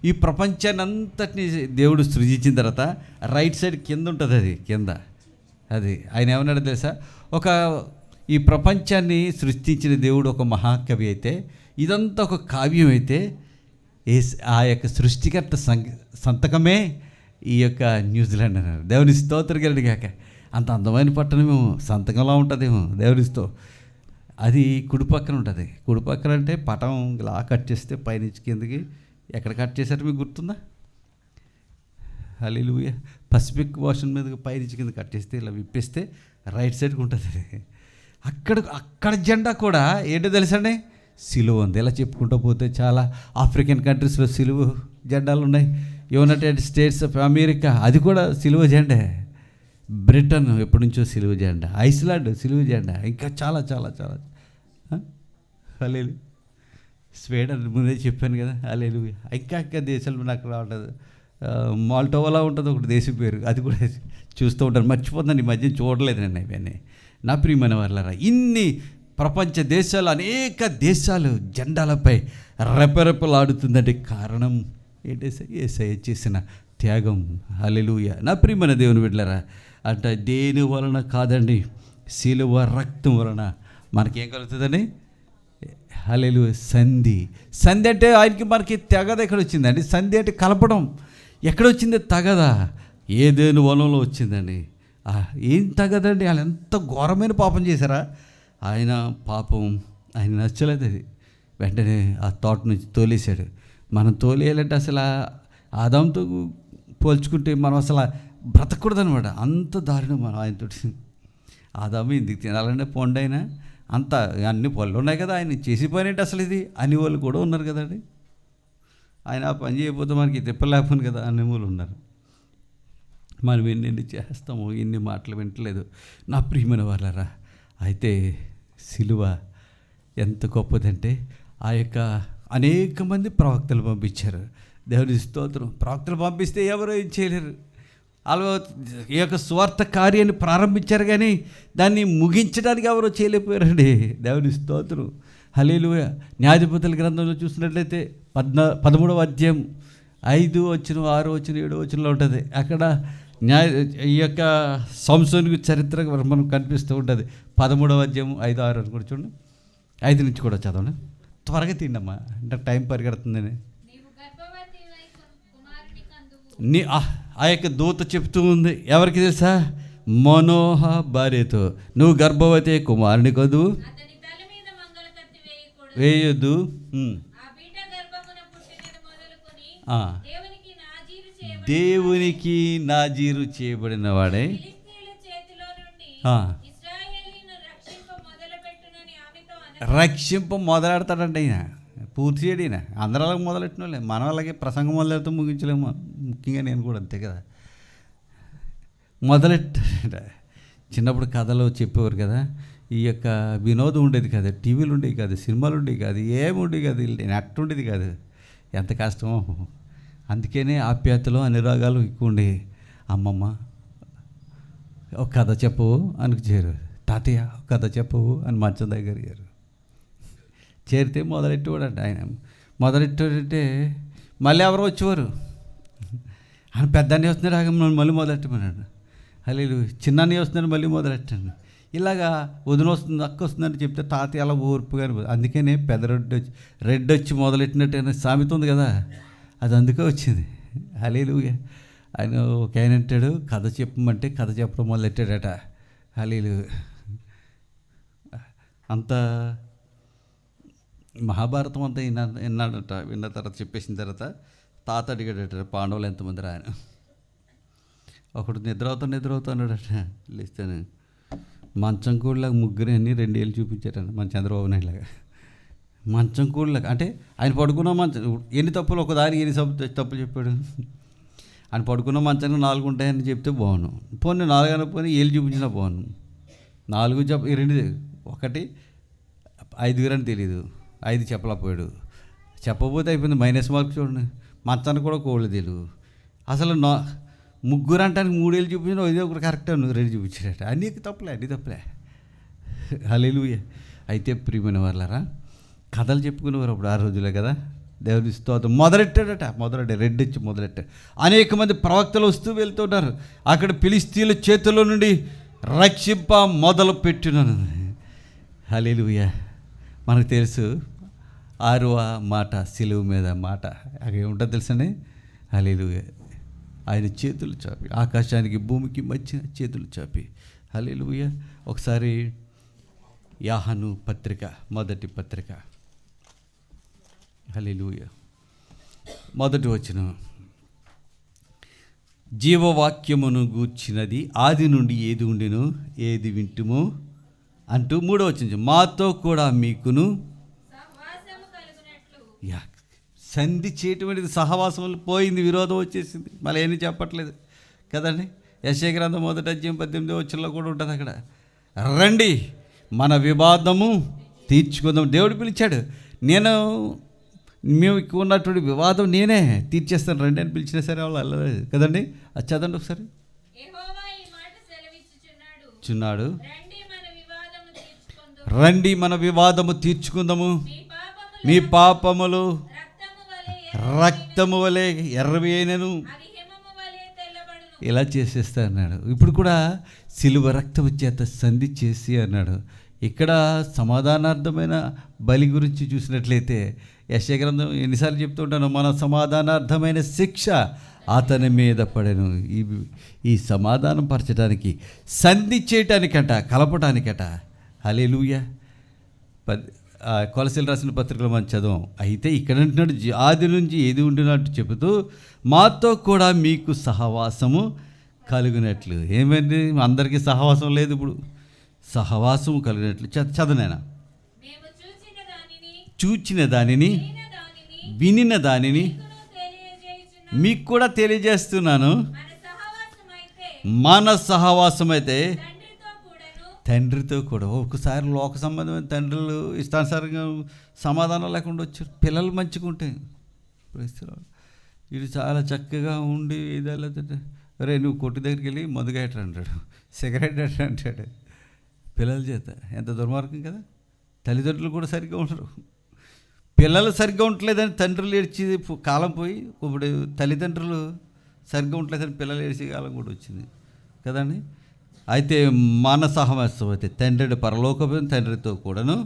ఈ ప్రపంచాన్ని అంతటిని దేవుడు సృజించిన తర్వాత రైట్ సైడ్ కింద ఉంటుంది, అది కింద, అది ఆయన ఏమన్నాడు తెలుసా, ఈ ప్రపంచాన్ని సృష్టించిన దేవుడు ఒక మహాకవి అయితే, ఇదంతా ఒక కావ్యం అయితే, ఆ యొక్క సృష్టికర్త సంతకమే ఈ యొక్క న్యూజిలాండ్ అన్నారు. దేవుని స్తోత్రం కలిగాక. అంత అందమైన పట్టణమేమో, సంతకంలా ఉంటుందేమో దేవునిస్తో. అది కుడి పక్కన ఉంటుంది. కుడి పక్కన అంటే పటం ఇలా కట్ చేస్తే పైనుంచి కిందకి ఎక్కడ కట్ చేశారు మీకు గుర్తుందా? హల్లెలూయా. పసిఫిక్ ఓషన్ మీద పైనుంచి కింద కట్ చేస్తే ఇలా విప్పేస్తే రైట్ సైడ్కి ఉంటుంది. అక్కడ జెండా కూడా ఏంటో తెలుసండి, సిలువ ఉంది. ఇలా చెప్పుకుంటూ పోతే చాలా ఆఫ్రికన్ కంట్రీస్లో సిలువ జెండాలు ఉన్నాయి. యునైటెడ్ స్టేట్స్ ఆఫ్ అమెరికా, అది కూడా సిలువ జెండా. బ్రిటన్ ఎప్పటి నుంచో సిలువ జెండా. ఐస్లాండ్ సిలువ జెండా. ఇంకా చాలా చాలా చాలా. హల్లెలూయా. స్వీడన్ ముందే చెప్పాను కదా. హల్లెలూయా. ఇంకా దేశాలు నాకు రావట్లేదు. మాల్టోవాలా ఉంటుంది ఒకటి దేశం పేరు, అది కూడా చూస్తూ ఉంటాను, మర్చిపోతున్నాను. ఈ మధ్య చూడలేదు నేను ఇవన్నీ. నా ప్రియమైన వాళ్ళారా, ఇన్ని ప్రపంచ దేశాలు, అనేక దేశాలు జెండాలపై రెపరెపలాడుతుందంటే కారణం ఏంటేసా? యేసయ్య చేసిన త్యాగం. హల్లెలూయా. నా ప్రియమైన దేవుని బిడ్డలారా, అంటే దేని వలన కాదండి, సిలువ రక్తం వలన మనకేం కలుగుతుందండి? హల్లెలూయా. సంధి అంటే ఆయనకి మనకి తెగద ఎక్కడ వచ్చిందండి? సంధి అంటే కలపడం. ఎక్కడొచ్చింది తగదా? ఏదేను వనంలో వచ్చిందండి. ఏం తగదండి? వాళ్ళు ఎంత ఘోరమైన పాపం చేశారా? ఆయన పాపం ఆయన నచ్చలేదు. అది వెంటనే ఆ తోట నుంచి తోలేశాడు. మనం తోలేయాలంటే అసలు ఆదాంతో పోల్చుకుంటే మనం అసలు బ్రతకూడదు అనమాట. అంత దారుణం మనం ఆయనతో. ఆదాము ఎందుకు తినాలంటే పొండైనా అంత అన్ని పళ్ళు ఉన్నాయి కదా, ఆయన చేసి పోయినట్టు అసలు ఇది అని వాళ్ళు కూడా ఉన్నారు కదండి. ఆయన ఆ పని చేయకపోతే మనకి తిప్పలేకపోను కదా అన్ని వాళ్ళు ఉన్నారు. మనం ఎన్ని చేస్తాము, ఎన్ని మాటలు వింటలేదు. నా ప్రియమైన వాళ్ళరా, అయితే సిలువ ఎంత గొప్పదంటే ఆ యొక్క అనేక మంది ప్రవక్తలు పంపించారు. దేవుని స్తోత్రం. ప్రవక్తలు పంపిస్తే ఎవరో ఏం చేయలేరు. అలా ఈ యొక్క స్వార్థ కార్యాన్ని ప్రారంభించారు, కానీ దాన్ని ముగించడానికి ఎవరో చేయలేకపోయారండి. దేవుని స్తోత్రం. హల్లెలూయా. న్యాయాధిపతుల గ్రంథంలో చూసినట్లయితే 13వ అధ్యాయం 5 వచనం 6 వచనం 7 వచనంలో ఉంటుంది. అక్కడ ఈ యొక్క సంసోను చరిత్ర మనకు కనిపిస్తూ ఉంటుంది. 13వ అధ్యాయం 5, 6 అని కూడా చూడండి. 5 నుంచి కూడా చదవండి. త్వరగా తిండమ్మా, అంటే టైం పరిగెడుతుందని. ఆ యొక్క దూత చెప్తూ ఉంది, ఎవరికి తెలుసా? మనోహ భార్యతో, నువ్వు గర్భవతి కుమారుని కదూ, వేయొద్దు. దేవునికి నాజీరు చేయబడిన వాడే రక్షింప మొదలెడతాడంటే ఈయన. పూర్తి చేయడు ఈయన. అందరూ అలాగే మొదలెట్టిన వాళ్ళే. మన వాళ్ళకి ప్రసంగం మొదలెడితే ముగించలేము. ముఖ్యంగా నేను కూడా అంతే కదా. చిన్నప్పుడు కథలు చెప్పేవారు కదా. ఈ యొక్క వినోదం ఉండేది కాదు, టీవీలు ఉండేవి కాదు, సినిమాలు ఉండేవి కాదు, ఏమి ఉండేవి కాదు, నెట్ ఉండేది కాదు. ఎంత కష్టమో. అందుకనే ఆప్యాయతలు అనురాగాలు ఎక్కువ ఉండేవి. అమ్మమ్మ ఒక కథ చెప్పవు అని చేరు, తాతయ్య ఒక కథ చెప్పవు అని మంచం దగ్గర చేరు చేరితే మొదలెట్టేవాడంట ఆయన. మొదలెట్టాడంటే మళ్ళీ ఎవరో వచ్చేవారు. ఆయన పెద్దాన్ని వస్తున్నాడు, మళ్ళీ మొదలెట్టమన్నాడు. హల్లెలూయా. చిన్నాన్ని వస్తున్నాడు, మళ్ళీ మొదలెట్టాను. ఇలాగా వదిన వస్తుంది, అక్క వస్తుందని చెప్తే తాతయ్య అలా ఓర్పుగా. అందుకనే పెద్ద రెడ్ వచ్చి మొదలెట్టినట్టు సామెత ఉంది కదా, అది అందుకే వచ్చింది. హల్లెలూయా. ఆయన ఒక ఆయన అంటాడు, కథ చెప్పమంటే కథ చెప్పడం మొదలెట్టాడట. హల్లెలూయా. అంత మహాభారతం అంతా విన్నాడట. విన్న తర్వాత చెప్పేసిన తర్వాత తాత అడిగాడట, పాండవులు ఎంతమంది రా ఆయన. ఒకడు నిద్ర అన్నాడట. లేస్తాను మంచం కూడలాగా ముగ్గురే అని 2 ఏళ్ళు చూపించారంట. మన చంద్రబాబు నాయుడులాగా మంచం కూడలాగా. అంటే ఆయన పడుకున్న మంచం ఎన్ని తప్పులు, ఒకదాని ఎన్ని తప్పులు చెప్పాడు. ఆయన పడుకున్న మంచానికి 4 ఉంటాయని చెప్తే బాగున్నాను. పోనీ 4 అనకపోయి 7 చూపించినా బాగున్నాను. 4 2 ఒకటి 5 అని తెలీదు, 5 చెప్పలేకపోయాడు. చెప్పబోతే అయిపోయింది, మైనస్ మార్క్. చూడండి, మంచానికి కూడా కోళ్ళు తెలియదు అసలు. ముగ్గురు అంటానికి 3 ఏళ్ళు చూపించిన, ఇదే ఒకటి కరెక్ట్ నువ్వు 2 చూపించాడట. అన్నీ తప్పులే. హల్లెలూయా. అయితే ప్రియమైన వాళ్ళారా, కథలు చెప్పుకునేవారు అప్పుడు ఆ రోజులే కదా. దేవుని స్తోత్రం. మొదలెట్టాడు రెడ్ ఇచ్చి మొదలెట్టాడు. అనేక మంది ప్రవక్తలు వస్తూ వెళ్తున్నారు. అక్కడ ఫిలిష్తీయుల చేతుల్లో నుండి రక్షింప మొదలు పెట్టినాను. హల్లెలూయా. మనకు తెలుసు 6వ మాట, సిలువ మీద మాట అక్కడ ఏముంటుందో తెలుసండి. హల్లెలూయా. ఆయన చేతులు చాపి, ఆకాశానికి భూమికి మధ్య చేతులు చాపి. హల్లెలూయా. ఒకసారి యోహాను పత్రిక, మొదటి పత్రిక. హల్లెలూయా. మొదటి వచనం, జీవవాక్యమును గూర్చినది ఆది నుండి ఏది ఉండెను, ఏది వింటుమో అంటూ 3వ వచనం, మాతో కూడా మీకును సంధి చేయటం అనేది సహవాసం పోయింది, విరోధం వచ్చేసింది. మళ్ళీ ఏమీ చెప్పట్లేదు కదండి. యెషయా గ్రంథం 1వ అధ్యాయం 18వ వచనంలో కూడా ఉంటుంది అక్కడ, రండి మన వివాదము తీర్చుకుందాం. దేవుడు పిలిచాడు. మేము ఉన్నటువంటి వివాదం నేనే తీర్చేస్తాను, రండి అని పిలిచినా సరే వాళ్ళు వెళ్ళలేదు కదండి. అది చదండి ఒకసారి. చున్నాడు, రండి మన వివాదము తీర్చుకుందాము, మీ పాపములు రక్తము వలె ఎర్రవి అయినను ఇలా చేసేస్తా అన్నాడు. ఇప్పుడు కూడా సిలువ రక్తము చేత సంధి చేసి అన్నాడు. ఇక్కడ సమాధానార్థమైన బలి గురించి చూసినట్లయితే యెషయా గ్రంథం ఎన్నిసార్లు చెప్తూ ఉంటాను, మన సమాధానార్థమైన శిక్ష అతని మీద పడెను. ఈ సమాధానం పరచడానికి, సంధి చేయటానికట, కలపటానికట. హల్లెలూయా. కొలసీలు రాసిన పత్రికలో మనం చదవం. అయితే ఇక్కడ అంటున్నాడు, ఆది నుంచి ఏది ఉండినట్టు చెబుతూ మాతో కూడా మీకు సహవాసము కలిగినట్లు. ఏమైంది, అందరికీ సహవాసం లేదు. ఇప్పుడు సహవాసము కలిగినట్లు చదవనైనా, చూచిన దానిని వినిన దానిని మీకు కూడా తెలియజేస్తున్నాను. మన సహవాసం అయితే తండ్రితో కూడా. ఒకసారి లోక సంబంధమైన తండ్రులు ఇష్టానుసారంగా సమాధానం లేకుండా వచ్చారు. పిల్లలు మంచిగా ఉంటాయి, ఇది చాలా చక్కగా ఉండి ఇదే, రే నువ్వు కొట్టు దగ్గరికి వెళ్ళి మందుగాయట అంటాడు, సిగరెట్ అట్ట అంటాడు పిల్లల చేత. ఎంత దుర్మార్గం కదా. తల్లిదండ్రులు కూడా సరిగ్గా ఉండరు. పిల్లలు సరిగ్గా ఉండలేదని తండ్రులు ఏడ్చి కాలం పోయి, ఇప్పుడు తల్లిదండ్రులు సరిగ్గా ఉండలేదని పిల్లలు ఏడ్చి కాలం కూడా వచ్చింది కదండి. అయితే మన సహవాసం అయితే తండ్రి పరలోకమైన తండ్రితో కూడాను,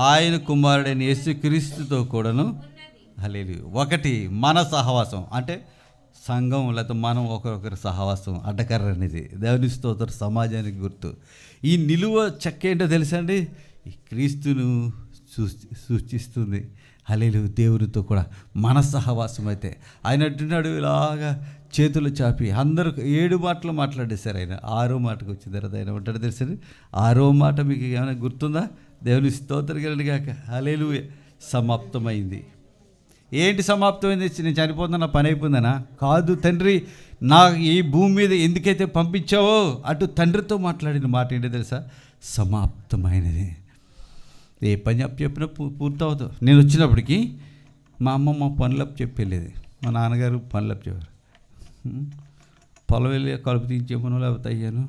ఆయన కుమారుడైన యేసుక్రీస్తుతో కూడాను. హల్లెలూయా. ఒకటి మన సహవాసం అంటే సంఘం, లేకపోతే మనం ఒకరొకరి సహవాసం అడ్డకర్ర అనేది దేవుని స్తోత్రం, సమాజానికి గుర్తు. ఈ నిలువ చెక్క ఏంటో తెలుసా అండి, ఈ క్రీస్తును సూచిస్తుంది. హల్లెలూయా. దేవునితో కూడా మన సహవాసం అయితే ఆయన అంటున్నాడు, ఇలాగా చేతులు చాపి అందరూ 7 మాటలు మాట్లాడేశారు. ఆయన 6వ మాటకు వచ్చిన తర్వాత ఆయన ఉంటాడు తెలుసా, 6వ మాట మీకు ఏమైనా గుర్తుందా? దేవుని స్తోత్రం కలిగిన గాక. హల్లెలూయా. సమాప్తమైంది. ఏంటి సమాప్తమైంది? నేను చనిపోతున్నా, నా పని అయిపోయిందనా? కాదు, తండ్రి నా ఈ భూమి మీద ఎందుకైతే పంపించావో అటు తండ్రితో మాట్లాడిన మాట ఏంటో తెలుసా, సమాప్తమైనది. ఏ పని అప్పు చెప్పినా పూర్తవుతుంది. నేను వచ్చినప్పటికీ మా అమ్మ మా పనులప్పు చెప్పలేదు, మా నాన్నగారు పనులప్పు చెప్పారు. పొలం వెళ్ళి కలుపు తీయించేమను, లేకపోతే అయ్యాను,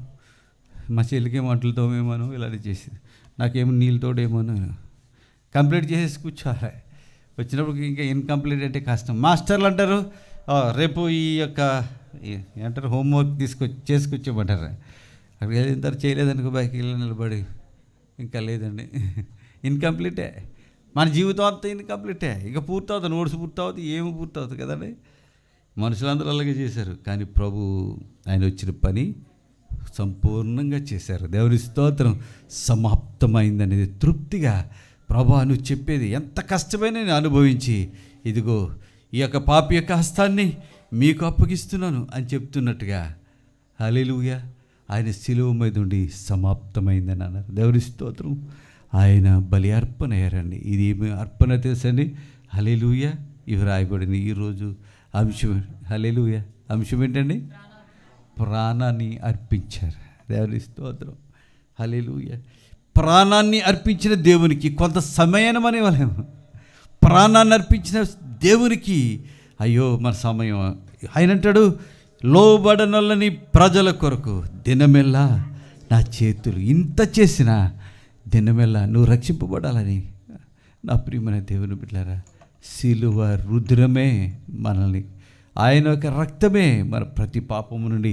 మా చెల్లికి వంటలు తోమేమను, ఇలాంటి చేసేది. నాకేమో నీళ్ళతోడేమోను కంప్లీట్ చేసేసి కూర్చోవాలి. వచ్చినప్పుడు ఇంకా ఇన్కంప్లీట్ అంటే కష్టం. మాస్టర్లు అంటారు, రేపు ఈ యొక్క ఏమంటారు హోంవర్క్ చేసుకొచ్చేయమంటారు. అక్కడికి వెళ్ళిన తర్వాత చేయలేదనుకో బయటికి వెళ్ళి నిలబడి ఇంకా లేదండి, ఇన్కంప్లీటే. మన జీవితం అంతా ఇన్కంప్లీటే. ఇక పూర్తవుతుంది, నోట్స్ పూర్తవుతుంది, ఏమి పూర్తవుతుంది కదండి. మనుషులందరూ అలాగే చేశారు, కానీ ప్రభు ఆయన వచ్చిన పని సంపూర్ణంగా చేశారు. దేవుని స్తోత్రం. సమాప్తమైందనేది తృప్తిగా ప్రభు నువ్వు చెప్పేది ఎంత కష్టమైన నేను అనుభవించి, ఇదిగో ఈ యొక్క పాపి యొక్క హస్తాన్ని మీకు అప్పగిస్తున్నాను అని చెప్తున్నట్టుగా హల్లెలూయా ఆయన శిలువ మీద ఉండి సమాప్తమైందని అన్నారు. దేవుని స్తోత్రం. ఆయన బలి అర్పణ అయ్యారండి. ఇది ఏమి అర్పణ తెలుసండి? హల్లెలూయా. ఇవి రాయబడింది ఈరోజు అంశం. హల్లెలూయా. అంశం ఏంటండి? ప్రాణాన్ని అర్పించారు. దేవుని స్తోత్రం. హల్లెలూయా. ప్రాణాన్ని అర్పించిన దేవునికి కొంత సమయాన్ని అనేవాళ్ళేమో. ప్రాణాన్ని అర్పించిన దేవునికి అయ్యో మన సమయం. ఆయన అంటాడు, లోబడనొల్లని ప్రజల కొరకు దినమెల్లా నా చేతులు ఇంత చేసిన దినమెల్లా నువ్వు రక్షింపబడాలని. నా ప్రియమైన దేవుని బిడ్డలారా, శిలువ రుద్రమే మనల్ని, ఆయన యొక్క రక్తమే మన ప్రతి పాపము నుండి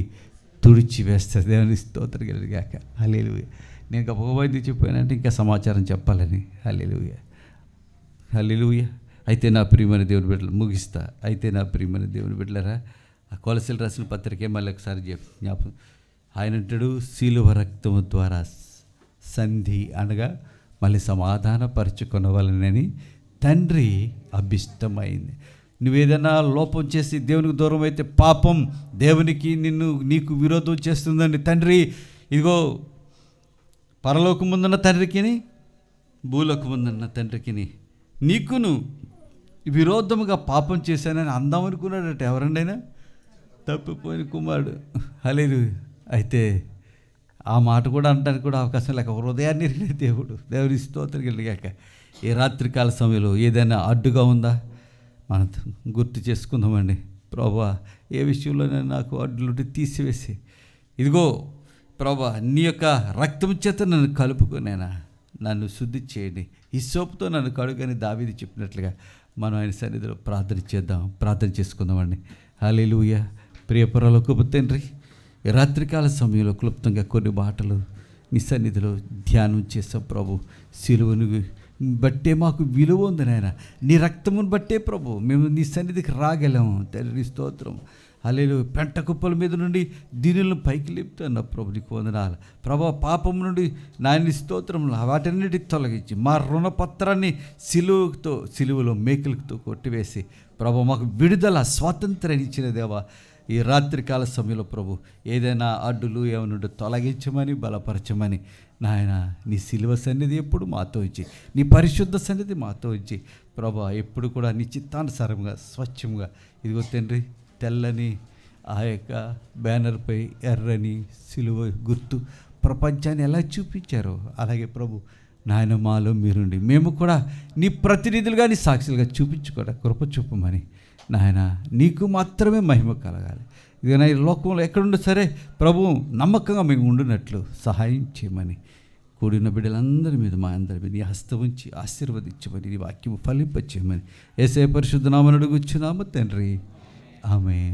తుడిచి వేస్తుంది. దేవుని స్తోత్రం కలిగాక. హల్లెలూయా. నేను ఇంకా పోవైద్య చెప్పానంటే ఇంకా సమాచారం చెప్పాలని. హల్లెలూయా. హల్లెలూయా. అయితే నా ప్రియమైన దేవుని బిడ్డలు ముగిస్తా. అయితే నా ప్రియమైన దేవుని బిడ్డలరా, ఆ కొలసలు రాసిన పత్రికే మళ్ళీ ఒకసారి జ్ఞాపకం. ఆయన అంటాడు, శిలువ రక్తము ద్వారా సంధి అనగా మళ్ళీ సమాధానపరచుకొనవలనని తండ్రి అభిష్టమైంది. నువ్వేదైనా లోపం చేసి దేవునికి దూరం అయితే పాపం దేవునికి నీకు విరోధం చేస్తుందండి. తండ్రి ఇదిగో పరలోకముందున్న తండ్రికిని భూలోకముందున్న తండ్రికిని నీకును విరోధముగా పాపం చేశానని అందామనుకున్నాడట ఎవరండైనా. తప్పిపోయిన కుమారుడు. హల్లెలూయా. అయితే ఆ మాట కూడా అనడానికి కూడా అవకాశం లేక హృదయాన్ని ఎరిగిన దేవుడు. దేవుని స్తోత్రం కలిగాక. ఈ రాత్రికాల సమయంలో ఏదైనా అడ్డుగా ఉందా మనం గుర్తు చేసుకుందామండి. ప్రభువా, ఏ విషయంలోనే నాకు అడ్డులుంటే తీసివేసి, ఇదిగో ప్రభువా నీ యొక్క రక్తం చేత నన్ను కలుపుకునేనా, నన్ను శుద్ధి చేయండి, ఈ సోపుతో నన్ను కడుగని దావీదు చెప్పినట్లుగా మనం ఆయన సన్నిధిలో ప్రార్థన చేద్దాం, ప్రార్థన చేసుకుందామండి. హల్లెలూయా. ప్రియ పరలోకపు తండ్రి, ఈ రాత్రికాల సమయంలో క్లుప్తంగా కొన్ని మాటలు నీ సన్నిధిలో ధ్యానం చేస్తాం ప్రభు. సిలువను బట్టే మాకు విలువ ఉంది నాయన, నీ రక్తమును బట్టే ప్రభు మేము నీ సన్నిధికి రాగలము. తండ్రి స్తోత్రం. హల్లెలూయా. పెంట కుప్పల మీద నుండి దీనులను పైకి లేపుతున్నా ప్రభు, నీకు వందనాలు ప్రభు. పాపం నుండి నాయన స్తోత్రం వాటన్నిటి తొలగించి మా రుణపత్రాన్ని సిలువలో మేకులతో కొట్టివేసి ప్రభు మాకు విడుదల స్వాతంత్రాన్ని ఇచ్చిన దేవా, ఈ రాత్రికాల సమయంలో ప్రభు ఏదైనా అడ్డులు ఏమనుంటే తొలగించమని బలపరచమని నాయన, నీ సిలువ సన్నిధి ఎప్పుడు మాతో ఇచ్చి, నీ పరిశుద్ధ సన్నిధి మాతో ఇచ్చి ప్రభు ఎప్పుడు కూడా నీ చిత్తానుసారంగా స్వచ్ఛంగా ఇదిగో తండ్రి తెల్లని ఆ యొక్క బ్యానర్పై ఎర్రని సిలువ గుర్తు ప్రపంచాన్ని ఎలా చూపించారో అలాగే ప్రభు నాయన మాలో మీరుండి మేము కూడా నీ ప్రతినిధులుగా నీ సాక్షులుగా చూపించుకోవడం కృప చూపమని నాయన నీకు మాత్రమే మహిమ కలగాలి. ఇక ఈ లోకంలో ఎక్కడుండో సరే ప్రభు నమ్మకంగా మేము ఉండినట్లు సహాయం చేయమని కూడిన బిడ్డలందరి మీద మా అందరి మీద నీ హస్తం ఉంచి ఆశీర్వదించమని నీ వాక్యము ఫలింపచేయమని యేసయ్య పరిశుద్ధ నామమున అడుగుచున్నాము తండ్రి. ఆమేన్.